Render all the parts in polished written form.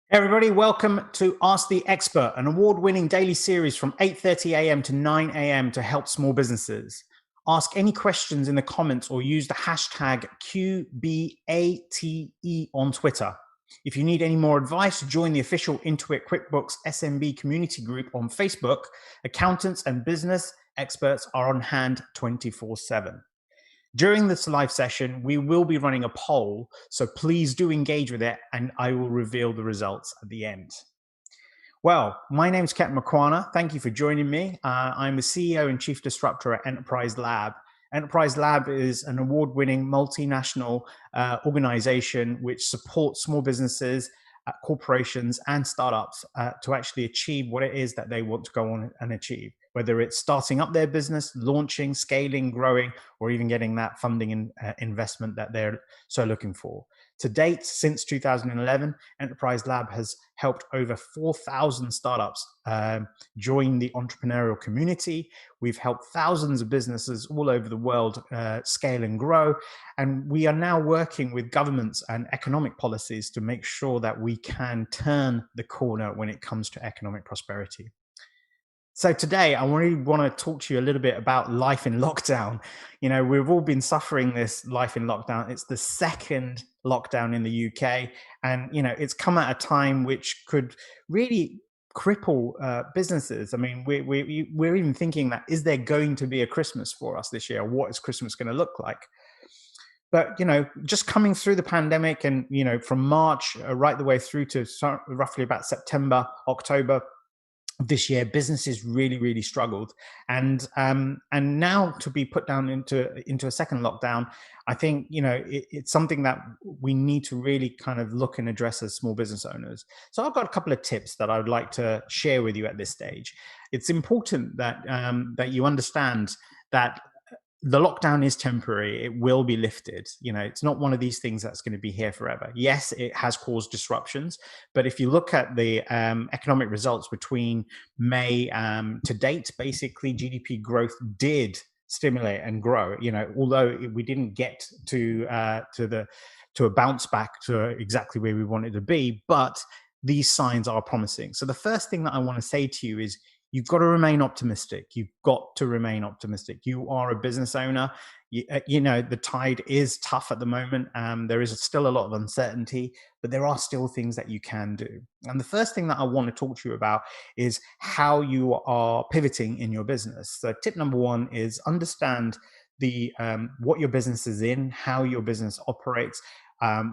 Hey everybody, welcome to Ask the Expert, an award-winning daily series from 8:30 a.m. to 9 a.m. to help small businesses. Ask any questions in the comments or use the hashtag QBATE on Twitter. If you need any more advice, join the official Intuit QuickBooks SMB community group on Facebook. Accountants and business experts are on hand 24/7. During this live session, we will be running a poll, so please do engage with it and I will reveal the results at the end. Well, my name is Ketan Makwana. Thank you for joining me. I'm the CEO and Chief Disruptor at Enterprise Lab. Enterprise Lab is an award-winning multinational organization which supports small businesses, corporations, and startups to actually achieve what it is that they want to go on and achieve, whether it's starting up their business, launching, scaling, growing, or even getting that funding and investment that they're so looking for. To date, since 2011, Enterprise Lab has helped over 4,000 startups join the entrepreneurial community. We've helped thousands of businesses all over the world scale and grow. And we are now working with governments and economic policies to make sure that we can turn the corner when it comes to economic prosperity. So today, I really want to talk to you a little bit about life in lockdown. You know, we've all been suffering this life in lockdown. It's the second lockdown in the UK, and it's come at a time which could really cripple businesses. I mean, we're even thinking that is there going to be a Christmas for us this year? What is Christmas going to look like? But just coming through the pandemic, and from March right the way through to roughly about September, October this year, businesses really struggled, and now to be put down into a second lockdown, I think it's something that we need to really kind of look and address as small business owners. So I've got a couple of tips that I would like to share with you at this stage. It's important that you understand that the lockdown is temporary. It will be lifted. It's not one of these things that's going to be here forever. Yes, it has caused disruptions, but if you look at the economic results between May to date, basically GDP growth did stimulate and grow. Although we didn't get to a bounce back to exactly where we wanted to be, but these signs are promising. So the first thing that I want to say to you is you've got to remain optimistic. You've got to remain optimistic. You are a business owner. The tide is tough at the moment. There is still a lot of uncertainty, but there are still things that you can do. And the first thing that I want to talk to you about is how you are pivoting in your business. So tip number one is understand the what your business is in, how your business operates,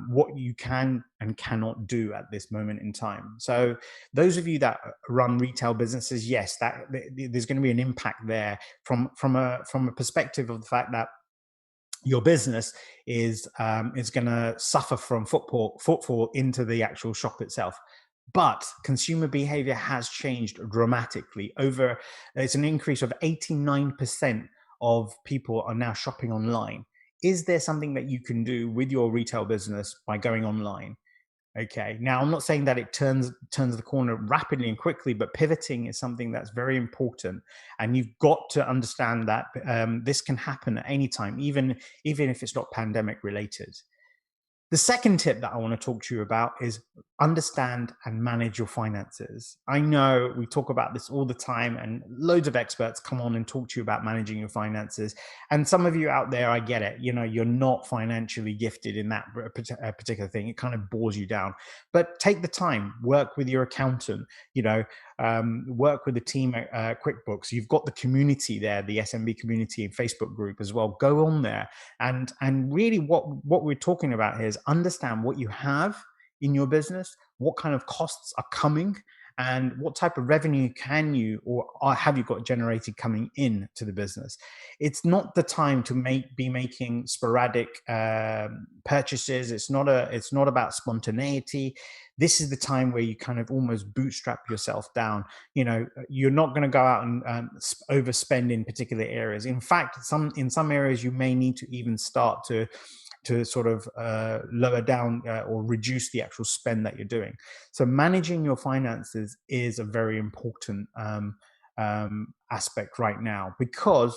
what you can and cannot do at this moment in time. So those of you that run retail businesses, yes, that there's going to be an impact there from a perspective of the fact that your business is going to suffer from footfall into the actual shop itself. But consumer behavior has changed dramatically. It's an increase of 89% of people are now shopping online. Is there something that you can do with your retail business by going online? Okay. Now, I'm not saying that it turns the corner rapidly and quickly, but pivoting is something that's very important, and you've got to understand that this can happen at any time, even if it's not pandemic related. The second tip that I want to talk to you about is understand and manage your finances. I know we talk about this all the time, and loads of experts come on and talk to you about managing your finances. And some of you out there, I get it. You're not financially gifted in that particular thing. It kind of bores you down. But take the time, work with your accountant. Work with the team at QuickBooks. You've got the community there, the SMB community and Facebook group as well. Go on there, and really what we're talking about here is understand what you have in your business, what kind of costs are coming, and what type of revenue can you or have you got generated coming in to the business. It's not the time to be making sporadic purchases. It's not about spontaneity. This is the time where you kind of almost bootstrap yourself down. You're not going to go out and overspend in particular areas. In fact, in some areas you may need to even start to sort of lower down or reduce the actual spend that you're doing. So managing your finances is a very important aspect right now, because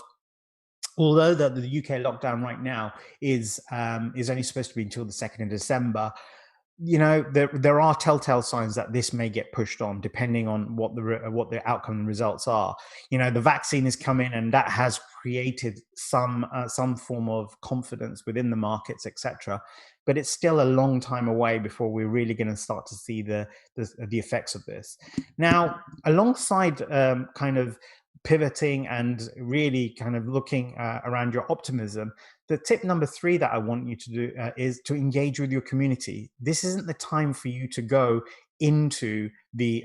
although the UK lockdown right now is only supposed to be until the 2nd of December, there are telltale signs that this may get pushed on, depending on what the outcome and results are. The vaccine has come in, and that has created some form of confidence within the markets, etc. But it's still a long time away before we're really going to start to see the effects of this. Now, alongside kind of pivoting and really kind of looking around your optimism, the tip number 3 that I want you to do is to engage with your community. This isn't the time for you to go into the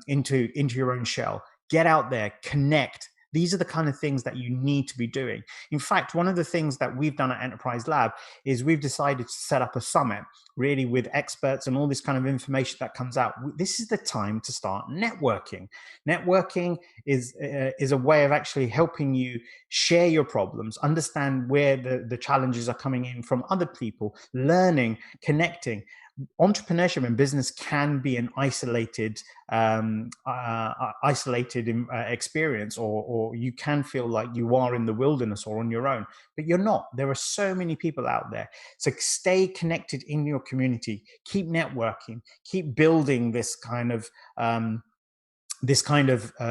into your own shell. Get out there, connect. These are the kind of things that you need to be doing. In fact, one of the things that we've done at Enterprise Lab is we've decided to set up a summit, really, with experts and all this kind of information that comes out. This is the time to start networking. Networking is a way of actually helping you share your problems, understand where the challenges are coming in from other people, learning, connecting. Entrepreneurship and business can be an isolated experience, or you can feel like you are in the wilderness or on your own, but you're not. There are so many people out there. So stay connected in your community, keep networking, keep building this kind of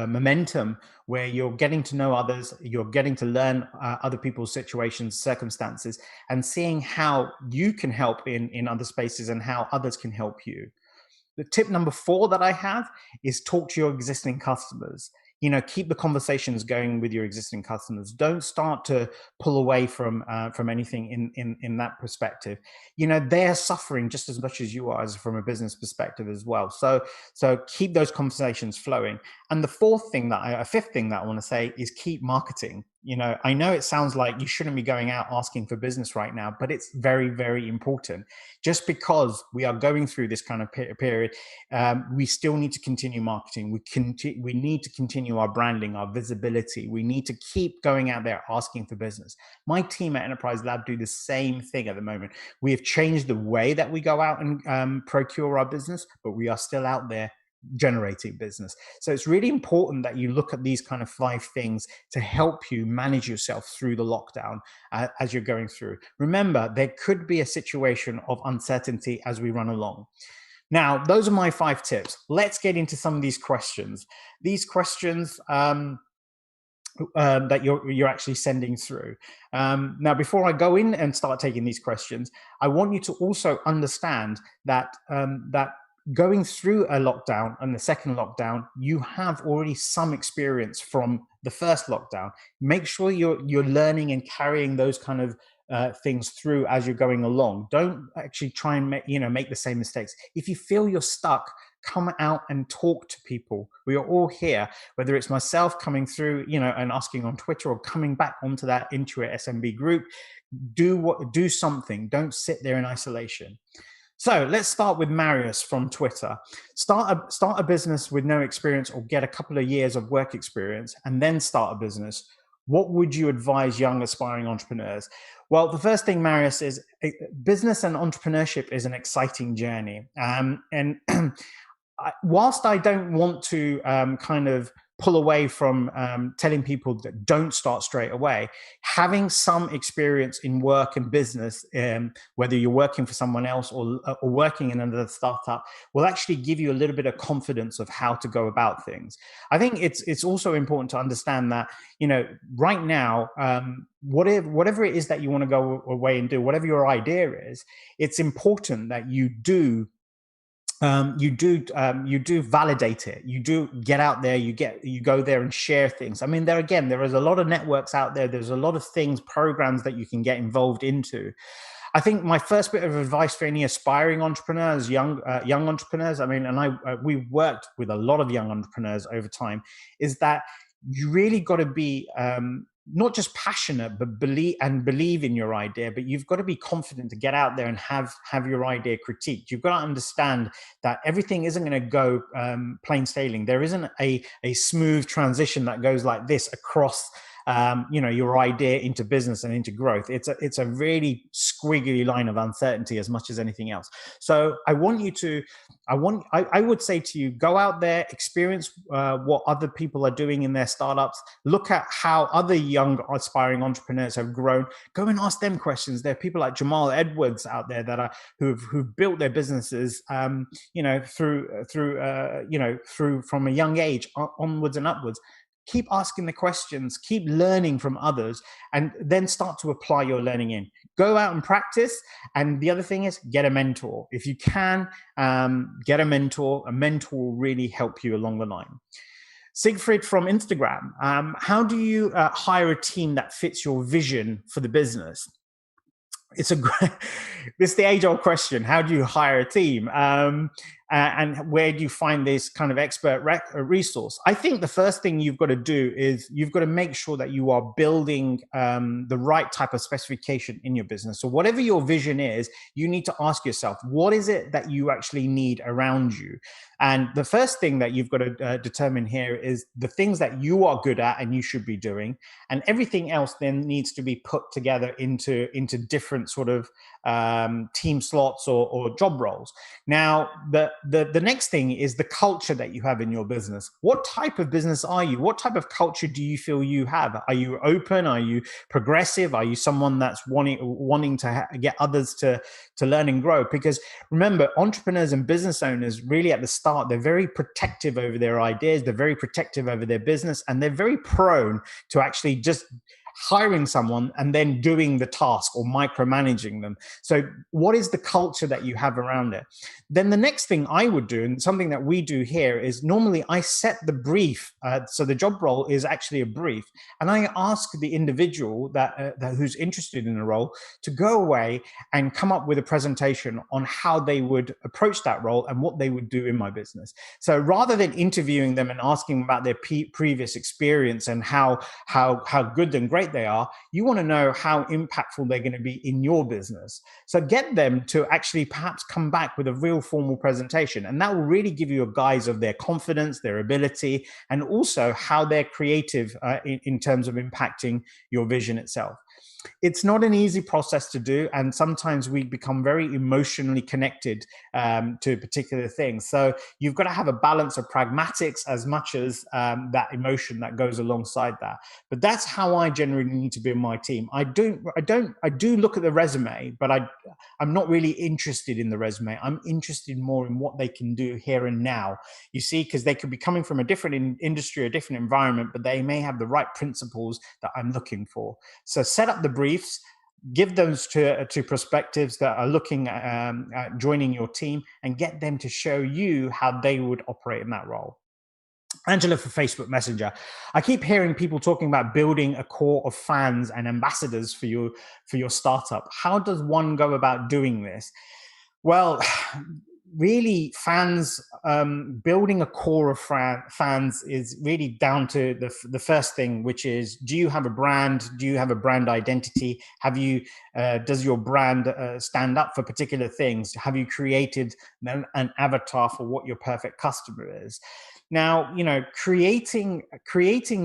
momentum where you're getting to know others, you're getting to learn other people's situations, circumstances, and seeing how you can help in other spaces and how others can help you. The tip number 4 that I have is talk to your existing customers. Keep the conversations going with your existing customers. Don't start to pull away from anything in that perspective. They're suffering just as much as you are, as from a business perspective as well. So keep those conversations flowing. And the fifth thing that I want to say is keep marketing. I know it sounds like you shouldn't be going out asking for business right now, but it's very, very important. Just because we are going through this kind of period, we still need to continue marketing. We need to continue our branding, our visibility. We need to keep going out there asking for business. My team at Enterprise Lab do the same thing at the moment. We have changed the way that we go out and procure our business, but we are still out there generating business. So it's really important that you look at these kind of 5 things to help you manage yourself through the lockdown as you're going through. Remember, there could be a situation of uncertainty as we run along. Now, those are my 5 tips. Let's get into some of these questions. These questions that you're actually sending through. Now, before I go in and start taking these questions, I want you to also understand that going through a lockdown and the second lockdown, you have already some experience from the first lockdown. Make sure you're learning and carrying those kind of things through as you're going along. Don't actually try and make the same mistakes. If you feel you're stuck, come out and talk to people. We are all here, whether it's myself coming through, and asking on Twitter, or coming back onto that Intuit SMB group. Do something. Don't sit there in isolation. So let's start with Marius from Twitter. Start a business with no experience, or get a couple of years of work experience and then start a business. What would you advise young aspiring entrepreneurs? Well, the first thing, Marius, is business and entrepreneurship is an exciting journey. And whilst I don't want to kind of pull away from telling people that don't start straight away, having some experience in work and business, whether you're working for someone else or working in another startup, will actually give you a little bit of confidence of how to go about things. I think it's also important to understand that, right now, whatever it is that you want to go away and do, whatever your idea is, it's important that you do validate it. You do get out there, you go there and share things. I mean, there is a lot of networks out there. There's a lot of things, programs that you can get involved into. I think my first bit of advice for any aspiring entrepreneurs, young entrepreneurs, we've worked with a lot of young entrepreneurs over time, is that you really got to be not just passionate, but believe in your idea. But you've got to be confident to get out there and have your idea critiqued. You've got to understand that everything isn't going to go plain sailing. There isn't a smooth transition that goes like this across your idea into business and into growth. It's a really squiggly line of uncertainty as much as anything else. So I would say to you, go out there, experience what other people are doing in their startups, look at how other young aspiring entrepreneurs have grown, go and ask them questions. There are people like Jamal Edwards out there that are who've built their businesses, through from a young age onwards and upwards. Keep asking the questions, keep learning from others, and then start to apply your learning in. Go out and practice. And the other thing is, get a mentor. If you can, get a mentor. A mentor will really help you along the line. Siegfried from Instagram, how do you hire a team that fits your vision for the business? It's this is the age-old question. How do you hire a team? And where do you find this kind of expert resource? I think the first thing you've got to do is you've got to make sure that you are building the right type of specification in your business. So whatever your vision is, you need to ask yourself, what is it that you actually need around you? And the first thing that you've got to determine here is the things that you are good at and you should be doing. And everything else then needs to be put together into different sort of team slots or job roles. Now, the next thing is the culture that you have in your business. What type of business are you? What type of culture do you feel you have? Are you open? Are you progressive? Are you someone that's wanting to get others to learn and grow? Because remember, entrepreneurs and business owners really at the start, they're very protective over their ideas. They're very protective over their business, and they're very prone to actually just hiring someone and then doing the task or micromanaging them. So what is the culture that you have around it? Then the next thing I would do, and something that we do here, is normally I set the brief. So the job role is actually a brief. And I ask the individual that who's interested in the role to go away and come up with a presentation on how they would approach that role and what they would do in my business. So rather than interviewing them and asking about their previous experience and how good and great they are, you want to know how impactful they're going to be in your business. So get them to actually perhaps come back with a real formal presentation, and that will really give you a guise of their confidence, their ability, and also how they're creative in terms of impacting your vision itself. It's not an easy process to do, and sometimes we become very emotionally connected to particular things. So you've got to have a balance of pragmatics as much as that emotion that goes alongside that. But that's how I generally need to be in my team. I do look at the resume, but I'm not really interested in the resume. I'm interested more in what they can do here and now. You see, because they could be coming from a different industry, a different environment, but they may have the right principles that I'm looking for. So set up the briefs, give those to prospectives that are looking at joining your team, and get them to show you how they would operate in that role. Angela for Facebook Messenger. I keep hearing people talking about building a core of fans and ambassadors for your startup. How does one go about doing this? Well, really, fans, building a core of fans is really down to the first thing, which is, do you have a brand? Do you have a brand identity? Does your brand stand up for particular things? Have you created an avatar for what your perfect customer is? Now, creating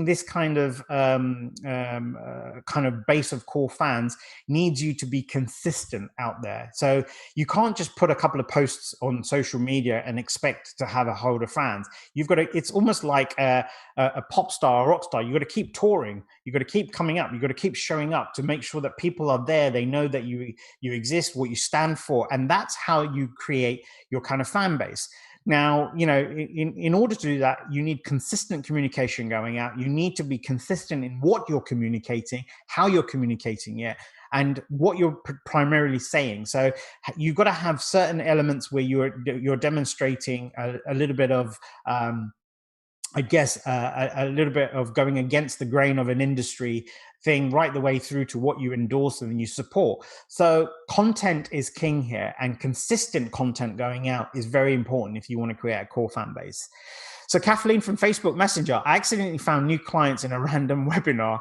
this kind of base of core fans needs you to be consistent out there. So you can't just put a couple of posts on social media and expect to have a hold of fans. You've got to. It's almost like a pop star or rock star. You've got to keep touring. You've got to keep coming up. You've got to keep showing up to make sure that people are there. They know that you exist, what you stand for, and that's how you create your kind of fan base. Now, in order to do that, you need consistent communication going out. You need to be consistent in what you're communicating, how you're communicating it, and what you're primarily saying. So you've got to have certain elements where you're demonstrating a little bit of a little bit of going against the grain of an industry thing, right the way through to what you endorse and you support. So content is king here, and consistent content going out is very important if you want to create a core fan base. So Kathleen from Facebook Messenger, I accidentally found new clients in a random webinar.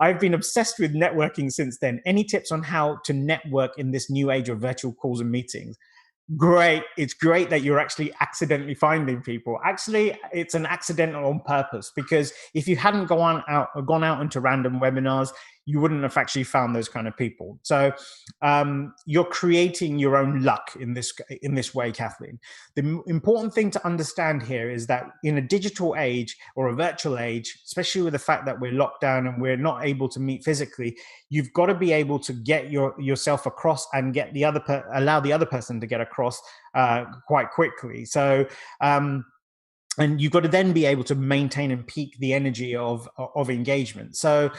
I've been obsessed with networking since then. Any tips on how to network in this new age of virtual calls and meetings? Great. It's great that you're actually accidentally finding people. Actually, it's an accidental on purpose, because if you hadn't gone out into random webinars, you wouldn't have actually found those kind of people. So you're creating your own luck in this way, Kathleen. The important thing to understand here is that in a digital age or a virtual age, especially with the fact that we're locked down and we're not able to meet physically, you've got to be able to get yourself across and get allow the other person to get across quite quickly. So and you've got to then be able to maintain and peak the energy of engagement. So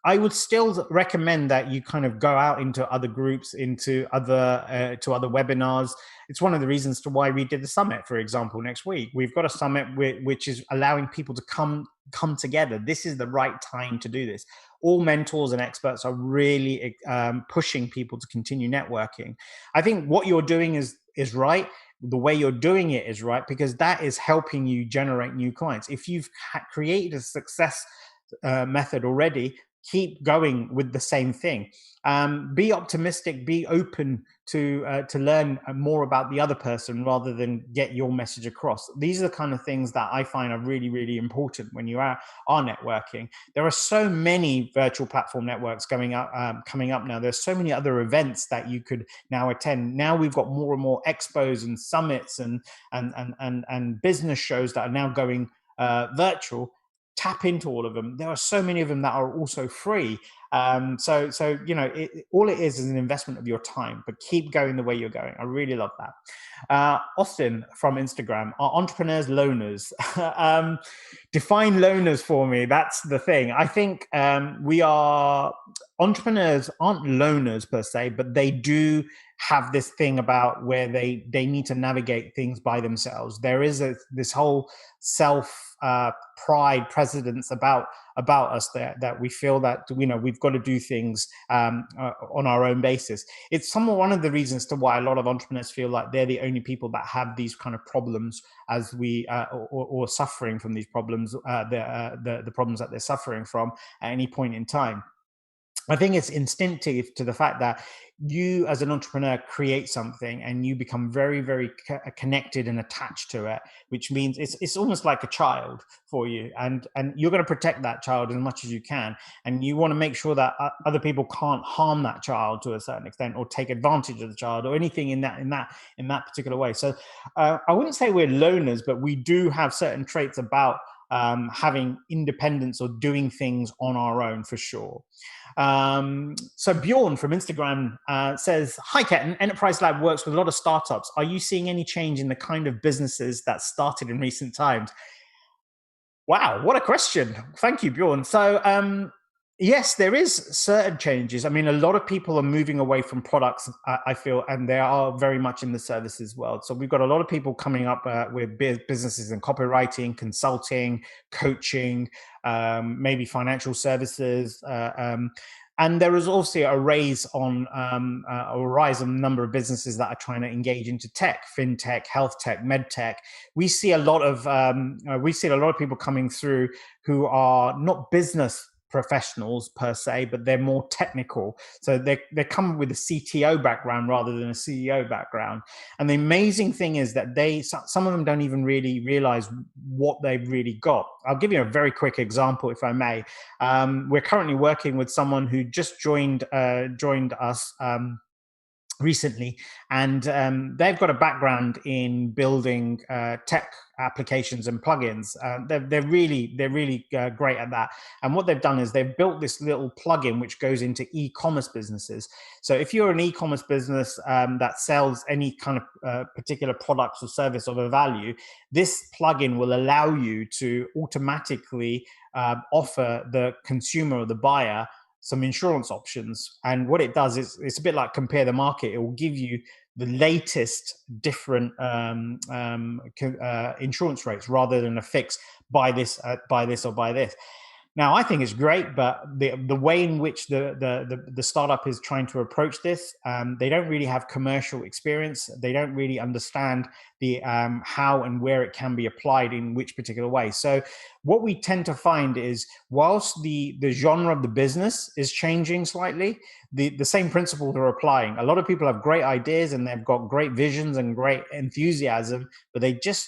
I would still recommend that you kind of go out into other groups, into other to other webinars. It's one of the reasons to why we did the summit, for example, next week. We've got a summit which is allowing people to come together. This is the right time to do this. All mentors and experts are really pushing people to continue networking. I think what you're doing is right. The way you're doing it is right, because that is helping you generate new clients. If you've created a success method already, keep going with the same thing. Be optimistic, be open to learn more about the other person rather than get your message across. These are the kind of things that I find are really, really important when you are networking. There are so many virtual platform networks coming up now. There's so many other events that you could now attend. Now we've got more and more expos and summits and business shows that are now going virtual. Tap into all of them. There are so many of them that are also free. So you know, all it is an investment of your time, but keep going the way you're going. I really love that. Austin from Instagram, are entrepreneurs loners? Define loners for me. That's the thing. I think entrepreneurs aren't loners per se, but they do have this thing about where they need to navigate things by themselves. There is this whole self pride precedence about us that we feel that, you know, we've got to do things on our own basis. It's one of the reasons to why a lot of entrepreneurs feel like they're the only people that have these kind of problems as we or suffering from these problems, the problems that they're suffering from at any point in time. I think it's instinctive to the fact that you, as an entrepreneur, create something and you become very, very connected and attached to it, which means it's almost like a child for you, and you're going to protect that child as much as you can, and you want to make sure that other people can't harm that child to a certain extent or take advantage of the child or anything in that particular way. So I wouldn't say we're loners, but we do have certain traits about having independence or doing things on our own, for sure. So Bjorn from Instagram says, hi, Ketan. Enterprise Lab works with a lot of startups. Are you seeing any change in the kind of businesses that started in recent times? Wow, what a question. Thank you, Bjorn. So yes, there is certain changes. I mean, a lot of people are moving away from products, I feel, and they are very much in the services world. So we've got a lot of people coming up with businesses in copywriting, consulting, coaching, maybe financial services. And there is also a rise on a number of businesses that are trying to engage into tech, fintech, health tech, med tech. We see a lot of people coming through who are not business professionals per se, but they're more technical. So they come with a CTO background rather than a CEO background. And the amazing thing is that some of them don't even really realize what they've really got. I'll give you a very quick example, if I may. We're currently working with someone who just joined us recently, and they've got a background in building tech applications and plugins. They're really great at that. And what they've done is they've built this little plugin which goes into e-commerce businesses. So if you're an e-commerce business that sells any kind of particular products or service of a value, this plugin will allow you to automatically offer the consumer or the buyer some insurance options. And what it does is, it's a bit like Compare the Market. It will give you the latest different insurance rates rather than a fix, buy this or buy this. Now, I think it's great, but the way in which the startup is trying to approach this, they don't really have commercial experience. They don't really understand the how and where it can be applied in which particular way. So, what we tend to find is, whilst the genre of the business is changing slightly, the same principles are applying. A lot of people have great ideas and they've got great visions and great enthusiasm, but they just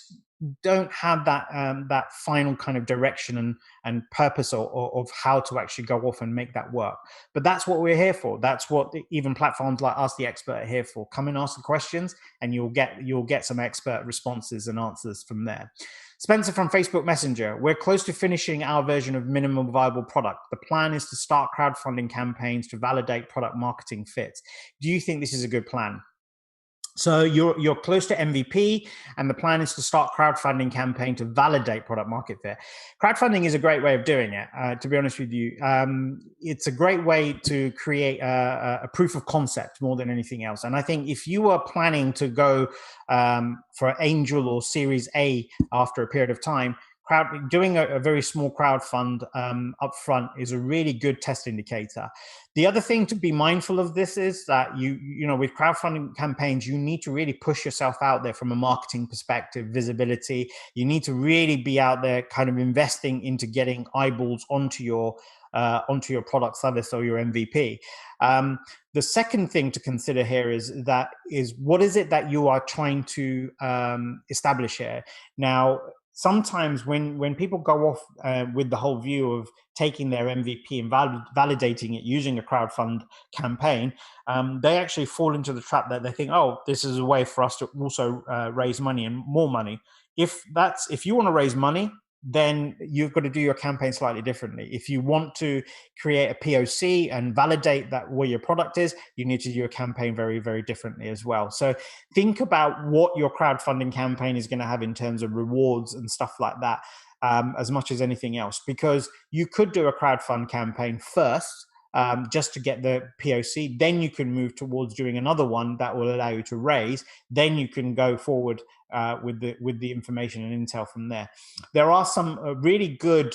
don't have that final kind of direction and purpose of how to actually go off and make that work. But that's what we're here for. That's what even platforms like Ask the Expert are here for. Come and ask the questions, and you'll get some expert responses and answers from there. Spencer from Facebook Messenger: we're close to finishing our version of minimum viable product. The plan is to start crowdfunding campaigns to validate product marketing fit. Do you think this is a good plan? So you're close to MVP, and the plan is to start crowdfunding campaign to validate product market fit. Crowdfunding is a great way of doing it. To be honest with you, it's a great way to create a proof of concept more than anything else. And I think if you are planning to go for Angel or Series A after a period of time, doing a very small crowd fund up front is a really good test indicator. The other thing to be mindful of this is that you know, with crowdfunding campaigns, you need to really push yourself out there from a marketing perspective, visibility. You need to really be out there kind of investing into getting eyeballs onto your product, service, or your MVP. The second thing to consider here is what is it that you are trying to establish here? Now, sometimes when people go off with the whole view of taking their MVP and validating it using a crowdfund campaign, they actually fall into the trap that they think, oh, this is a way for us to also raise money and more money. If you want to raise money, then you've got to do your campaign slightly differently. If you want to create a POC and validate that where your product is, you need to do your campaign very, very differently as well. So think about what your crowdfunding campaign is going to have in terms of rewards and stuff like that, as much as anything else, because you could do a crowdfund campaign first, just to get the POC. Then you can move towards doing another one that will allow you to raise. Then you can go forward with the information and intel from there. There are some really good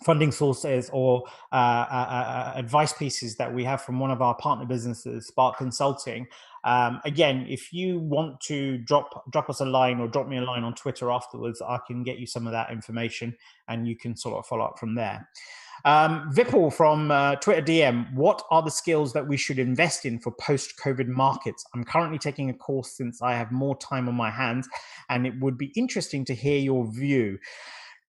funding sources or advice pieces that we have from one of our partner businesses, Spark Consulting. Again, if you want to drop us a line or drop me a line on Twitter afterwards, I can get you some of that information and you can sort of follow up from there. Vipul from Twitter DM: what are the skills that we should invest in for post-COVID markets? I'm currently taking a course since I have more time on my hands, and it would be interesting to hear your view.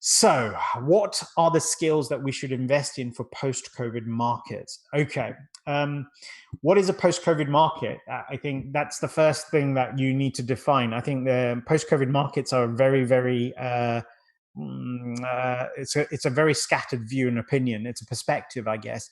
So, what are the skills that we should invest in for post-COVID markets? Okay. What is a post-COVID market? I think that's the first thing that you need to define. I think the post-COVID markets are very, very it's a very scattered view and opinion. It's a perspective, I guess.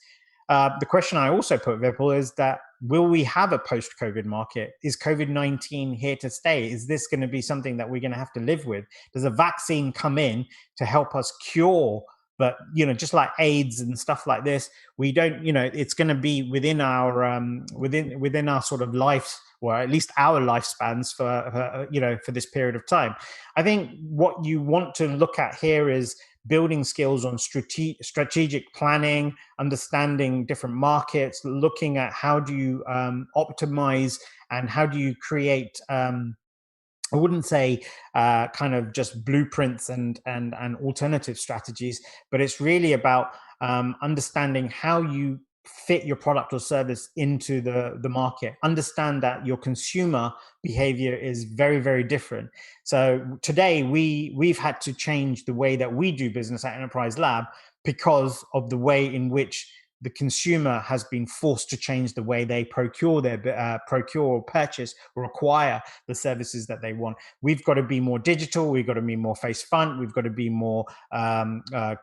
The question I also put, Vipul, is that will we have a post-COVID market? Is COVID-19 here to stay? Is this going to be something that we're going to have to live with? Does a vaccine come in to help us cure? But, you know, just like AIDS and stuff like this, we don't, you know, it's going to be within our within our sort of life, or at least our lifespans for this period of time. I think what you want to look at here is building skills on strategic planning, understanding different markets, looking at how do you optimize and how do you create I wouldn't say kind of just blueprints and alternative strategies, but it's really about understanding how you fit your product or service into the market. Understand that your consumer behavior is very, very different. So today we've had to change the way that we do business at Enterprise Lab because of the way in which the consumer has been forced to change the way they procure or purchase or acquire the services that they want. We've got to be more digital. We've got to be more face front. We've got to be more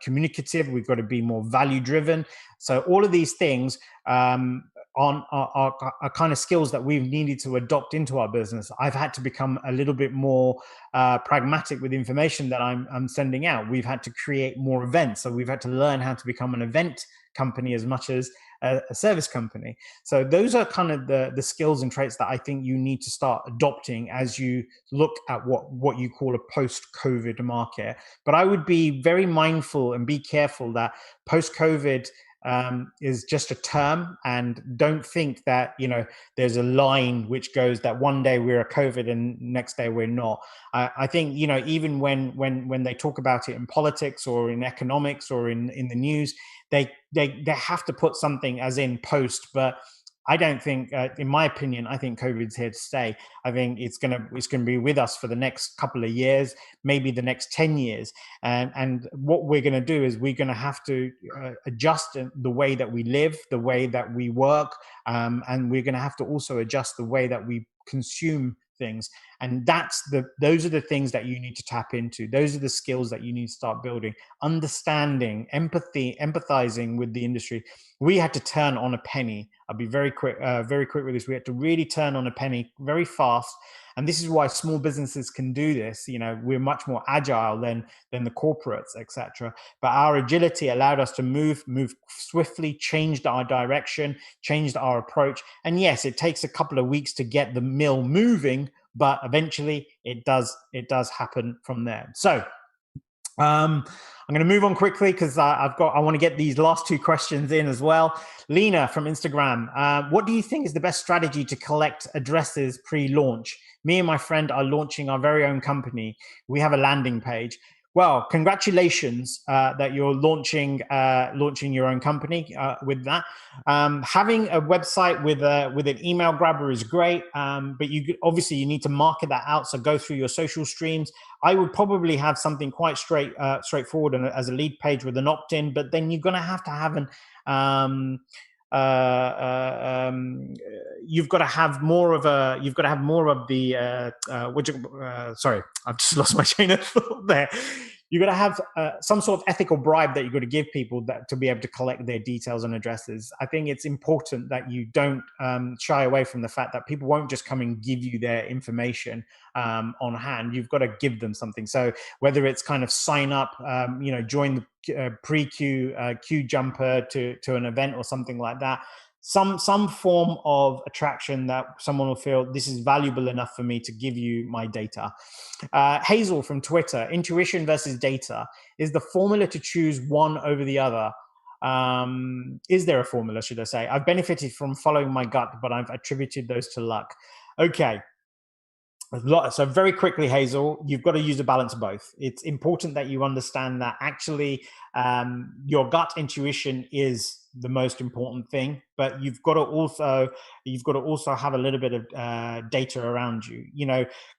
communicative. We've got to be more value driven. So all of these things are kind of skills that we've needed to adopt into our business. I've had to become a little bit more pragmatic with information that I'm sending out. We've had to create more events. So we've had to learn how to become an event company as much as a service company. So those are kind of the skills and traits that I think you need to start adopting as you look at what you call a post-COVID market. But I would be very mindful and be careful that post-COVID is just a term, and don't think that, there's a line which goes that one day we're a COVID and next day we're not. I think, even when they talk about it in politics or in economics or in the news, they have to put something as in post. But I don't think, in my opinion, I think COVID's here to stay. I think it's gonna be with us for the next couple of years, maybe the next 10 years. And what we're gonna do is we're gonna have to adjust the way that we live, the way that we work, and we're gonna have to also adjust the way that we consume things. And those are the things that you need to tap into. Those are the skills that you need to start building. Understanding, empathy, empathizing with the industry. We had to turn on a penny. I'll be very quick with this. We had to really turn on a penny very fast. And this is why small businesses can do this. We're much more agile than the corporates, etc. But our agility allowed us to move swiftly, changed our direction, changed our approach. And yes, it takes a couple of weeks to get the mill moving, but eventually it does happen from there. So I'm going to move on quickly because I want to get these last two questions in as well. Lena from Instagram, what do you think is the best strategy to collect addresses pre-launch? Me and my friend are launching our very own company. We have a landing page. Well, congratulations that you're launching your own company with that. Having a website with an email grabber is great, but you need to market that out. So go through your social streams. I would probably have something quite straightforward as a lead page with an opt-in, but then you're going to have you've got to have more of the sorry, I've just lost my chain of thought there. You've got to have some sort of ethical bribe that you've got to give people to be able to collect their details and addresses. I think it's important that you don't shy away from the fact that people won't just come and give you their information on hand. You've got to give them something. So whether it's kind of sign up, join the queue jumper to an event or something like that, some form of attraction that someone will feel this is valuable enough for me to give you my data. Hazel from Twitter, intuition versus data. Is the formula to choose one over the other? Is there a formula, should I say? I've benefited from following my gut, but I've attributed those to luck. Okay. So very quickly, Hazel, you've got to use a balance of both. It's important that you understand that actually your gut intuition is the most important thing, but you've got to also have a little bit of data around you.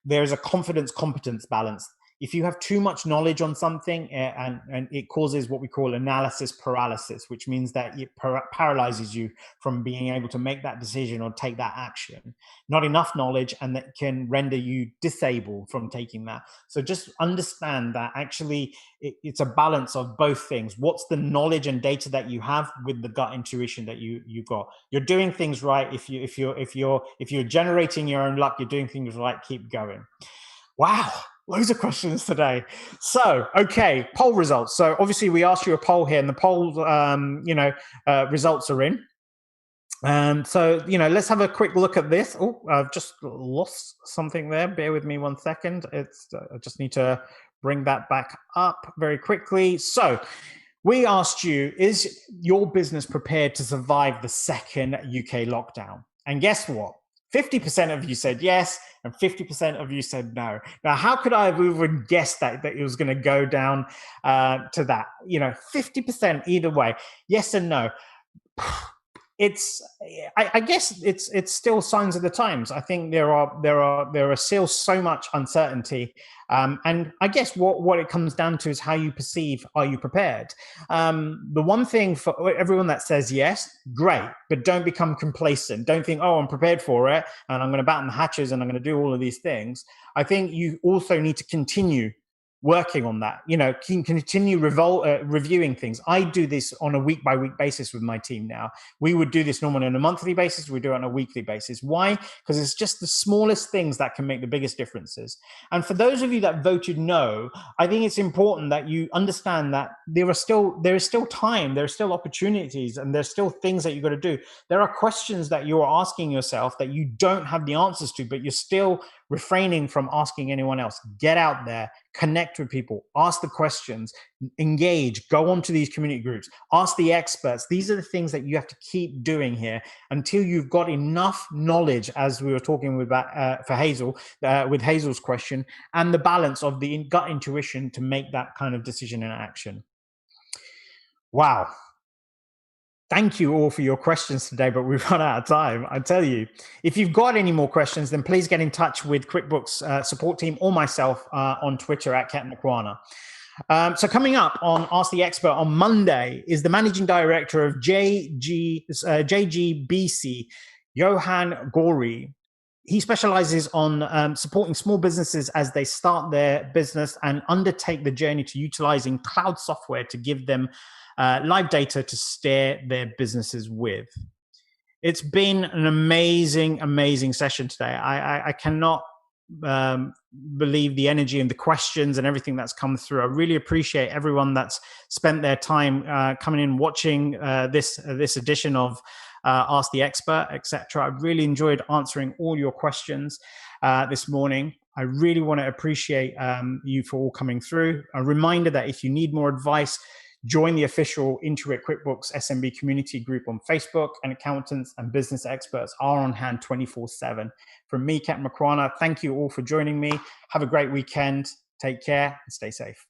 There's a confidence competence balance. If you have too much knowledge on something and it causes what we call analysis paralysis, which means that it paralyzes you from being able to make that decision or take that action. Not enough knowledge, and that can render you disabled from taking that. So just understand that actually it's a balance of both things. What's the knowledge and data that you have with the gut intuition that you've got? You're doing things right. If you're generating your own luck, you're doing things right. Keep going. Wow. Loads of questions today. So, okay, poll results. So obviously we asked you a poll here, and the poll, results are in. So, let's have a quick look at this. Oh, I've just lost something there. Bear with me 1 second. I just need to bring that back up very quickly. So we asked you, is your business prepared to survive the second UK lockdown? And guess what? 50% of you said yes, and 50% of you said no. Now, how could I have even guessed that it was going to go down to that? 50% either way, yes and no. I guess it's still signs of the times. I think there are still so much uncertainty, and I guess what it comes down to is how you perceive. Are you prepared? The one thing for everyone that says yes, great, but don't become complacent. Don't think, oh, I'm prepared for it, and I'm going to batten the hatches, and I'm going to do all of these things. I think you also need to continue working on that. Can continue reviewing things. I do this on a week by week basis with my team now. We would do this normally on a monthly basis. We do it on a weekly basis. Why? Because it's just the smallest things that can make the biggest differences. And for those of you that voted no, I think it's important that you understand that there is still time, there are still opportunities, and there's still things that you've got to do. There are questions that you're asking yourself that you don't have the answers to, but you're still refraining from asking anyone else. Get out there, connect with people, ask the questions, engage, go onto these community groups, ask the experts. These are the things that you have to keep doing here until you've got enough knowledge, as we were talking with for Hazel, with Hazel's question, and the balance of the gut intuition to make that kind of decision and action. Wow. Thank you all for your questions today, but we've run out of time. I tell you, if you've got any more questions, then please get in touch with QuickBooks support team or myself on Twitter at Ketan Makwana. So coming up on Ask the Expert on Monday is the managing director of JGBC, Johan Gori. He specializes on supporting small businesses as they start their business and undertake the journey to utilizing cloud software to give them live data to steer their businesses with. It's been an amazing, amazing session today. I cannot believe the energy and the questions and everything that's come through. I really appreciate everyone that's spent their time coming in, watching this edition of Ask the Expert, etc. I really enjoyed answering all your questions this morning. I really want to appreciate you for all coming through. A reminder that if you need more advice, join the official Intuit QuickBooks SMB community group on Facebook, and accountants and business experts are on hand 24/7. From me, Ketan Makwana, thank you all for joining me. Have a great weekend. Take care and stay safe.